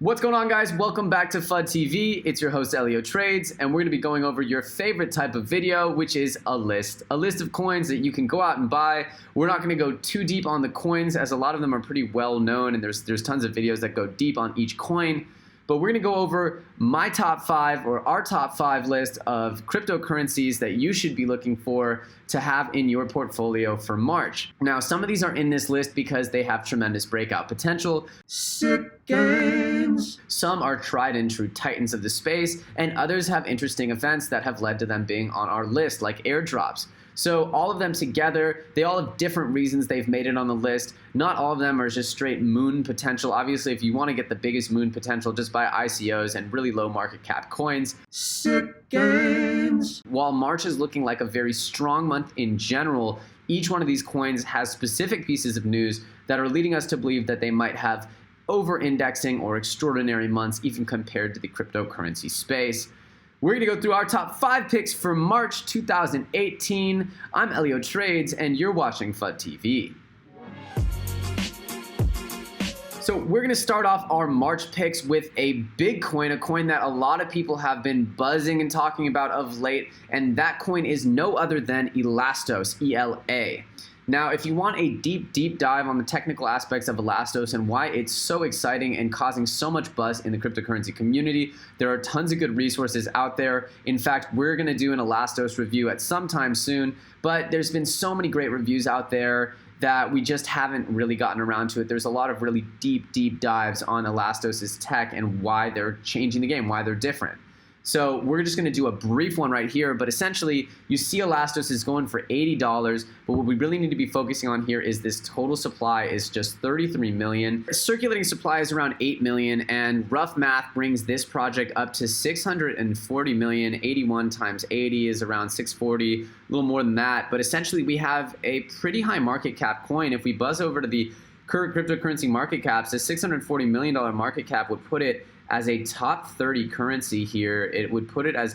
What's going on, guys? Welcome back to FUD TV. It's your host, Elio Trades, and we're going to be going over your favorite type of video, which is a list of coins that you can go out and buy. We're not going to go too deep on the coins, as a lot of them are pretty well known, and there's tons of videos that go deep on each coin. But we're going to go over my top 5 or our top 5 list of cryptocurrencies that you should be looking for to have in your portfolio for March. Now, some of these are in this list because they have tremendous breakout potential. Sick gains. Some are tried and true titans of the space, and others have interesting events that have led to them being on our list, like airdrops. So all of them together, they all have different reasons they've made it on the list. Not all of them are just straight moon potential. Obviously, if you want to get the biggest moon potential, just buy ICOs and really low market cap coins. Sick gains. While March is looking like a very strong month in general, each one of these coins has specific pieces of news that are leading us to believe that they might have over-indexing or extraordinary months even compared to the cryptocurrency space. We're going to go through our top 5 picks for March 2018. I'm Elio Trades, and you're watching FUD TV. So we're going to start off our March picks with a big coin, a coin that a lot of people have been buzzing and talking about of late, and that coin is no other than Elastos, ELA. Now, if you want a deep dive on the technical aspects of Elastos and why it's so exciting and causing so much buzz in the cryptocurrency community, there are tons of good resources out there. In fact, we're going to do an Elastos review at some time soon, but there's been so many great reviews out there that we just haven't really gotten around to it. There's a lot of really deep dives on Elastos' tech and why they're changing the game, why they're different. So we're just going to do a brief one right here, but essentially you see Elastos is going for $80, but what we really need to be focusing on here is this total supply is just 33 million. Circulating supply is around 8 million, and rough math brings this project up to 640 million. 81 times 80 is around 640, a little more than that, but essentially we have a pretty high market cap coin. If we buzz over to the current cryptocurrency market caps, the $640 million market cap would put it as a top 30 currency here. It would put it as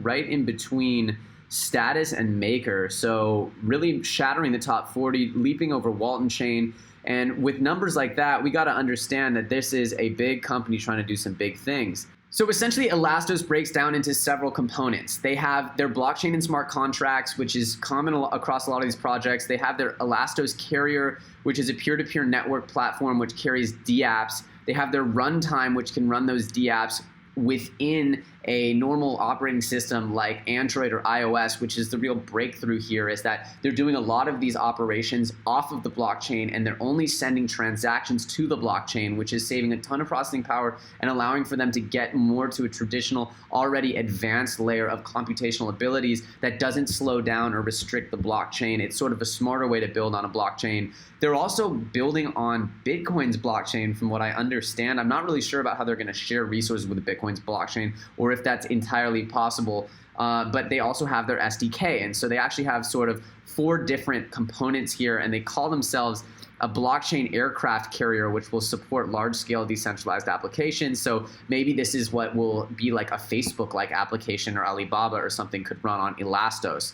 right in between Status and Maker. So really shattering the top 40, leaping over Walton Chain. And with numbers like that, we got to understand that this is a big company trying to do some big things. So essentially, Elastos breaks down into several components. They have their blockchain and smart contracts, which is common across a lot of these projects. They have their Elastos Carrier, which is a peer-to-peer network platform which carries dApps. They have their runtime, which can run those dApps within a normal operating system like Android or iOS, which is the real breakthrough here, is that they're doing a lot of these operations off of the blockchain, and they're only sending transactions to the blockchain, which is saving a ton of processing power and allowing for them to get more to a traditional, already advanced layer of computational abilities that doesn't slow down or restrict the blockchain. It's sort of a smarter way to build on a blockchain. They're also building on Bitcoin's blockchain, from what I understand. I'm not really sure about how they're going to share resources with Bitcoin's blockchain, or if that's entirely possible, but they also have their SDK, and so they actually have sort of 4 different components here, and they call themselves a blockchain aircraft carrier, which will support large-scale decentralized applications. So maybe this is what will be like a Facebook-like application, or Alibaba or something could run on Elastos.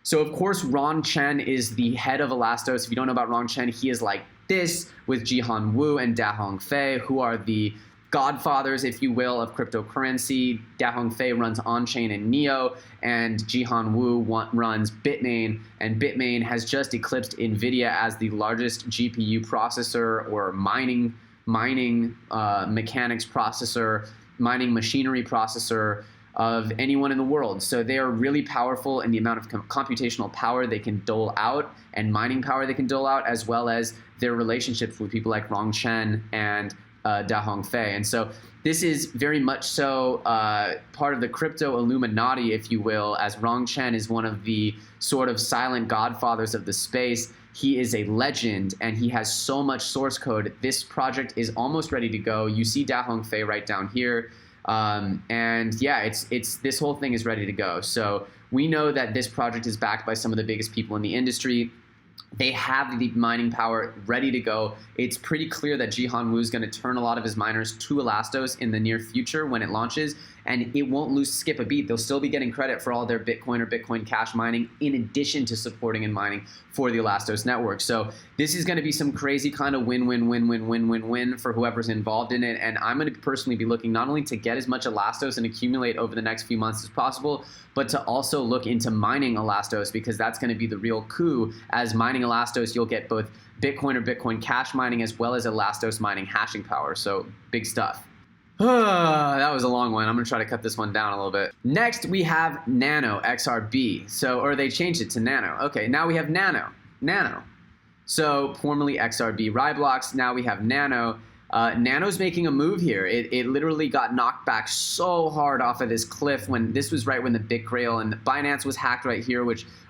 So of course, Ron Chen is the head of Elastos. If you don't know about Ron Chen, he is like this with Jihan Wu and Dahong Fei, who are the godfathers, if you will, of cryptocurrency. Dahong Fei runs on-chain and NEO, and Jihan Wu runs Bitmain, and Bitmain has just eclipsed NVIDIA as the largest GPU processor or mining mechanics processor, mining machinery processor of anyone in the world. So they are really powerful in the amount of computational power they can dole out and mining power they can dole out, as well as their relationships with people like Ron Chen and Dahong Fei. And so this is very much so part of the crypto Illuminati, if you will, as Ron Chen is one of the sort of silent godfathers of the space. He is a legend, and he has so much source code. This project is almost ready to go. You see Dahong Fei right down here. And yeah, this whole thing is ready to go. So we know that this project is backed by some of the biggest people in the industry. They have the mining power ready to go. It's pretty clear that Jihan Wu is going to turn a lot of his miners to Elastos in the near future when it launches, and it won't skip a beat. They'll still be getting credit for all their Bitcoin or Bitcoin Cash mining in addition to supporting and mining for the Elastos network. So this is going to be some crazy kind of win-win-win-win-win-win-win for whoever's involved in it, and I'm going to personally be looking not only to get as much Elastos and accumulate over the next few months as possible, but to also look into mining Elastos, because that's going to be the real coup. As mining Elastos, you'll get both Bitcoin or Bitcoin Cash mining as well as Elastos mining hashing power. So big stuff. That was a long one. I'm going to try to cut this one down a little bit. Next, we have Nano XRB. Or they changed it to Nano. Okay, now we have Nano. So formerly XRB Ryblox, now we have Nano. Nano's making a move here. It literally got knocked back so hard off of this cliff when this was right when the BitGrail and the Binance was hacked right here,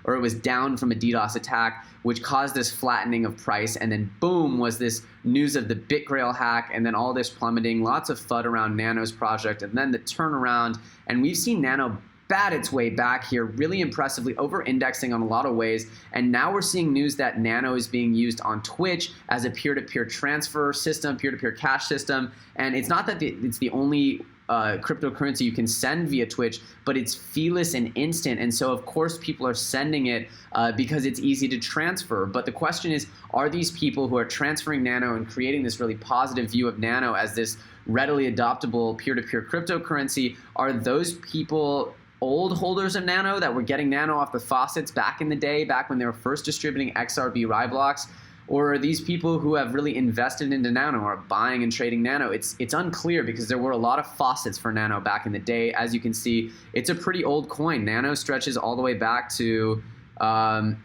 or it was down from a DDoS attack, which caused this flattening of price. And then boom was this news of the BitGrail hack, and then all this plummeting, lots of FUD around Nano's project, and then the turnaround. And we've seen Nano bat its way back here really impressively, over-indexing on a lot of ways. And now we're seeing news that Nano is being used on Twitch as a peer-to-peer transfer system, peer-to-peer cash system. And it's not that it's the only cryptocurrency you can send via Twitch, but it's feeless and instant. And so, of course, people are sending it because it's easy to transfer. But the question is, are these people who are transferring Nano and creating this really positive view of Nano as this readily adoptable peer-to-peer cryptocurrency, are those people old holders of Nano that were getting Nano off the faucets back in the day, back when they were first distributing XRB Ryblox? Or are these people who have really invested into Nano or are buying and trading Nano? It's unclear, because there were a lot of faucets for Nano back in the day. As you can see, it's a pretty old coin. Nano stretches all the way back to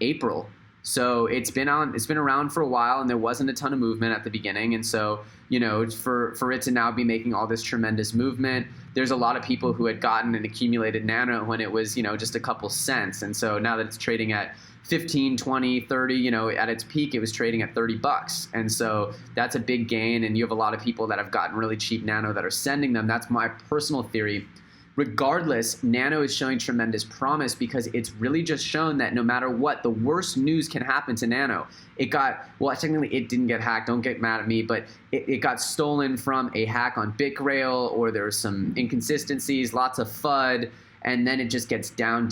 April. So it's been around for a while, and there wasn't a ton of movement at the beginning. And so, you know, for it to now be making all this tremendous movement, there's a lot of people who had gotten and accumulated Nano when it was, you know, just a couple cents. And so now that it's trading at 15, 20, 30, you know, at its peak, it was trading at 30 bucks. And so that's a big gain. And you have a lot of people that have gotten really cheap Nano that are sending them. That's my personal theory. Regardless, Nano is showing tremendous promise, because it's really just shown that no matter what, the worst news can happen to Nano. Well, technically it didn't get hacked, don't get mad at me, but it got stolen from a hack on BitGrail, or there were some inconsistencies, lots of FUD, and then it just gets down,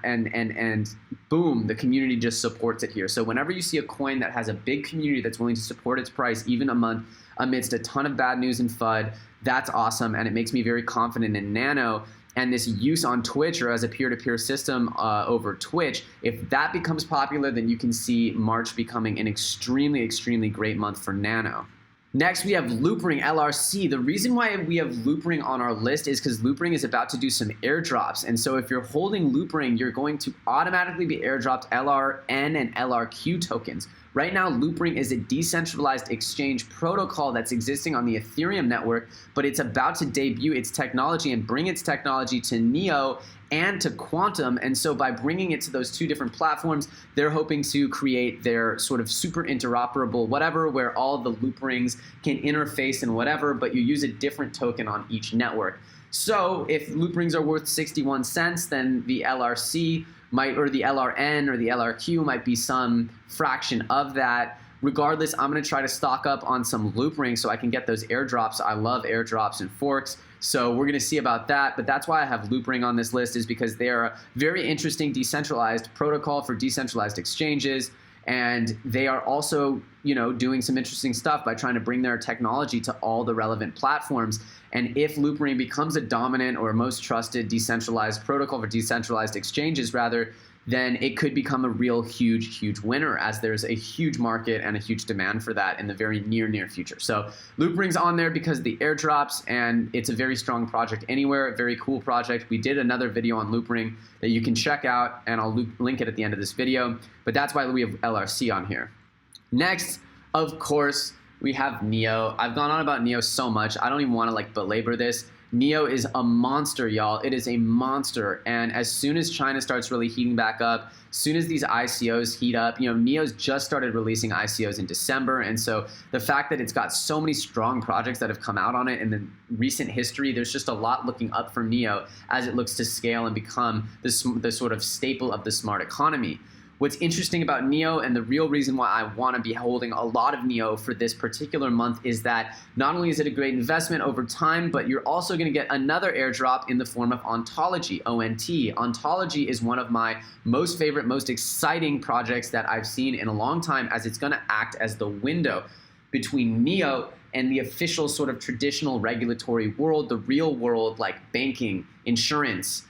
and boom, the community just supports it here. So whenever you see a coin that has a big community that's willing to support its price, even amidst a ton of bad news and FUD, that's awesome, and it makes me very confident in Nano. And this use on Twitch, or as a peer-to-peer system over Twitch, if that becomes popular, then you can see March becoming an extremely, extremely great month for Nano. Next, we have Loopring LRC. The reason why we have Loopring on our list is because Loopring is about to do some airdrops. And so if you're holding Loopring, you're going to automatically be airdropped LRN and LRQ tokens. Right now, Loopring is a decentralized exchange protocol that's existing on the Ethereum network, but it's about to debut its technology and bring its technology to Neo and to Quantum. And so by bringing it to those two different platforms, they're hoping to create their sort of super interoperable whatever, where all the Looprings can interface and whatever, but you use a different token on each network. So if Looprings are worth 61 cents, then the LRC or the LRN or the LRQ might be some fraction of that. Regardless, I'm going to try to stock up on some Loopring so I can get those airdrops. I love airdrops and forks, so we're going to see about that. But that's why I have Loopring on this list, is because they are a very interesting decentralized protocol for decentralized exchanges. And they are also, you know, doing some interesting stuff by trying to bring their technology to all the relevant platforms. And if Loopring becomes a dominant or most trusted decentralized protocol for decentralized exchanges, rather, then it could become a real huge winner, as there's a huge market and a huge demand for that in the very near future. So Loopring's on there because of the airdrops, and it's a very strong project anywhere, a very cool project. We did another video on Loopring that you can check out, and I'll link it at the end of this video. But that's why we have LRC on here. Next, of course, we have Neo. I've gone on about Neo so much, I don't even want to like belabor this. Neo is a monster, y'all. It is a monster. And as soon as China starts really heating back up, as soon as these ICOs heat up, you know, Neo's just started releasing ICOs in December. And so the fact that it's got so many strong projects that have come out on it in the recent history, there's just a lot looking up for Neo as it looks to scale and become the sort of staple of the smart economy. What's interesting about NEO, and the real reason why I want to be holding a lot of NEO for this particular month, is that not only is it a great investment over time, but you're also going to get another airdrop in the form of Ontology, ONT. Ontology is one of my most favorite, most exciting projects that I've seen in a long time, as it's going to act as the window between NEO and the official sort of traditional regulatory world, the real world, like banking, insurance,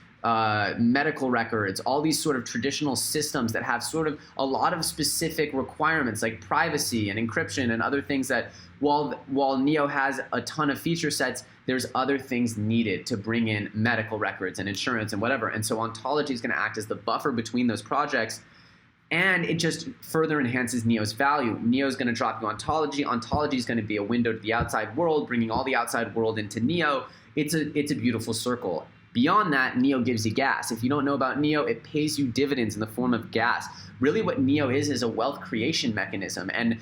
medical records, all these sort of traditional systems that have sort of a lot of specific requirements like privacy and encryption and other things that while NEO has a ton of feature sets, there's other things needed to bring in medical records and insurance and whatever. And so Ontology is going to act as the buffer between those projects, and it just further enhances NEO's value. NEO is going to drop you Ontology. Ontology is going to be a window to the outside world, bringing all the outside world into NEO. It's a beautiful circle. Beyond that, NEO gives you gas. If you don't know about NEO, it pays you dividends in the form of gas. Really what NEO is a wealth creation mechanism. And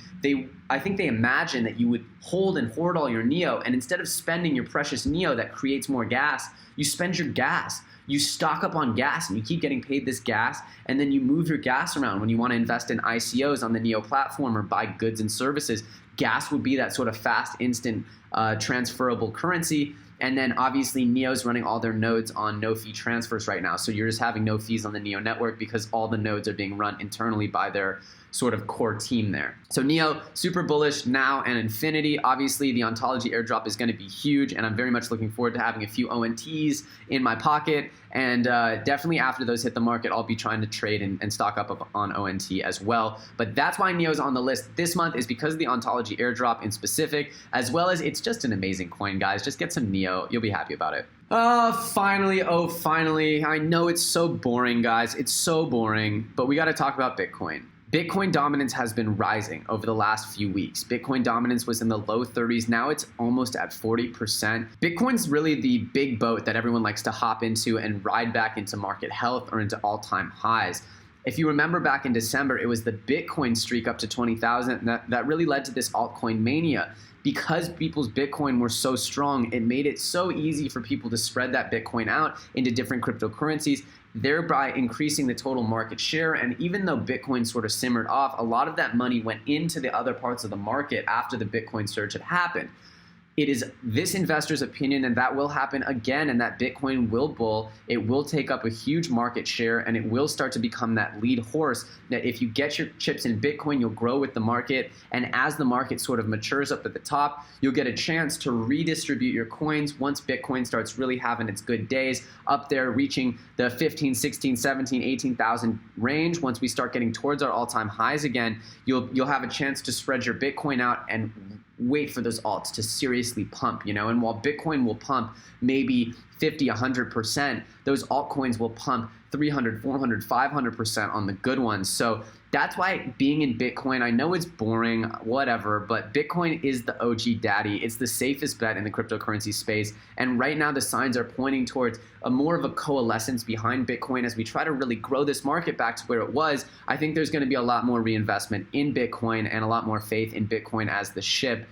I think they imagine that you would hold and hoard all your NEO, and instead of spending your precious NEO that creates more gas, you spend your gas. You stock up on gas and you keep getting paid this gas, and then you move your gas around when you want to invest in ICOs on the NEO platform or buy goods and services. Gas would be that sort of fast, instant, transferable currency. And then obviously NEO's running all their nodes on no-fee transfers right now. So you're just having no fees on the NEO network because all the nodes are being run internally by their sort of core team there. So NEO, super bullish now and infinity. Obviously the Ontology airdrop is going to be huge, and I'm very much looking forward to having a few ONTs in my pocket. And definitely after those hit the market, I'll be trying to trade and stock up on ONT as well. But that's why NEO's on the list this month, is because of the Ontology airdrop in specific, as well as it's just an amazing coin, guys. Just get some NEO. You'll be happy about it. Finally. I know it's so boring, guys. It's so boring, but we got to talk about Bitcoin. Bitcoin dominance has been rising over the last few weeks. Bitcoin dominance was in the low 30s. Now it's almost at 40%. Bitcoin's really the big boat that everyone likes to hop into and ride back into market health or into all-time highs. If you remember back in December, it was the Bitcoin streak up to 20,000 that really led to this altcoin mania. Because people's Bitcoin were so strong, it made it so easy for people to spread that Bitcoin out into different cryptocurrencies, thereby increasing the total market share. And even though Bitcoin sort of simmered off, a lot of that money went into the other parts of the market after the Bitcoin surge had happened. It is this investor's opinion, and that will happen again, and that Bitcoin will bull. It will take up a huge market share, and it will start to become that lead horse that if you get your chips in Bitcoin, you'll grow with the market. And as the market sort of matures up at the top, you'll get a chance to redistribute your coins once Bitcoin starts really having its good days up there, reaching the 15, 16, 17, 18,000 range. Once we start getting towards our all-time highs again, you'll have a chance to spread your Bitcoin out and wait for those alts to seriously pump, you know. And while Bitcoin will pump maybe 50, 100%, those altcoins will pump 300, 400, 500% on the good ones. So that's why being in Bitcoin, I know it's boring, whatever, but Bitcoin is the OG daddy. It's the safest bet in the cryptocurrency space. And right now the signs are pointing towards a more of a coalescence behind Bitcoin as we try to really grow this market back to where it was. I think there's going to be a lot more reinvestment in Bitcoin and a lot more faith in Bitcoin as the ship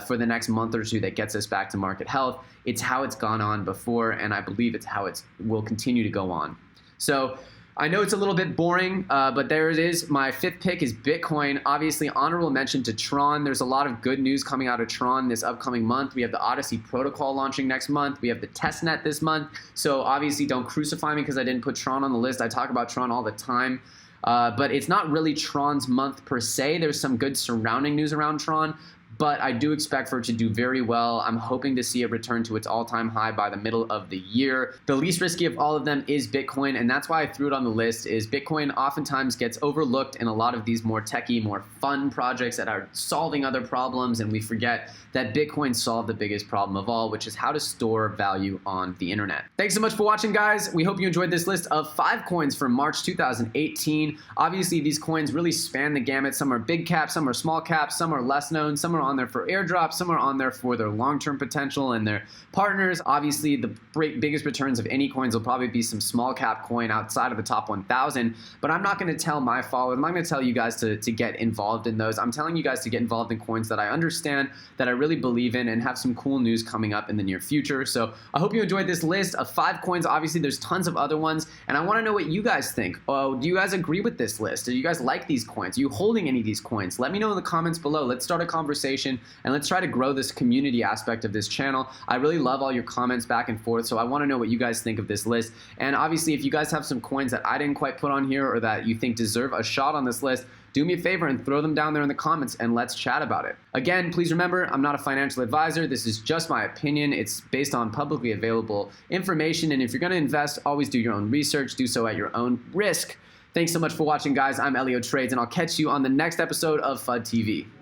for the next month or two that gets us back to market health. It's how it's gone on before, and I believe it's how it will continue to go on. So I know it's a little bit boring, but there it is. My fifth pick is Bitcoin. Obviously, honorable mention to Tron. There's a lot of good news coming out of Tron this upcoming month. We have the Odyssey protocol launching next month. We have the testnet this month. So obviously, don't crucify me because I didn't put Tron on the list. I talk about Tron all the time. But it's not really Tron's month per se. There's some good surrounding news around Tron, but I do expect for it to do very well. I'm hoping to see it return to its all-time high by the middle of the year. The least risky of all of them is Bitcoin, and that's why I threw it on the list. Is Bitcoin oftentimes gets overlooked in a lot of these more techie, more fun projects that are solving other problems, and we forget that Bitcoin solved the biggest problem of all, which is how to store value on the internet. Thanks so much for watching, guys. We hope you enjoyed this list of 5 coins from March 2018. Obviously, these coins really span the gamut. Some are big caps, some are small caps, some are less known, some are on there for airdrops, some are on there for their long-term potential and their partners. Obviously, the biggest returns of any coins will probably be some small cap coin outside of the top 1,000, but I'm not going to tell my followers, I'm not going to tell you guys to get involved in those. I'm telling you guys to get involved in coins that I understand, that I really believe in, and have some cool news coming up in the near future. So I hope you enjoyed this list of 5 coins. Obviously, there's tons of other ones, and I want to know what you guys think. Do you guys agree with this list? Do you guys like these coins? Are you holding any of these coins? Let me know in the comments below. Let's start a conversation, and let's try to grow this community aspect of this channel. I really love all your comments back and forth, so I want to know what you guys think of this list. And obviously, if you guys have some coins that I didn't quite put on here or that you think deserve a shot on this list, do me a favor and throw them down there in the comments and let's chat about it. Again, please remember, I'm not a financial advisor. This is just my opinion. It's based on publicly available information, and if you're going to invest, always do your own research. Do so at your own risk. Thanks so much for watching, guys. I'm Elio Trades, and I'll catch you on the next episode of FUD TV.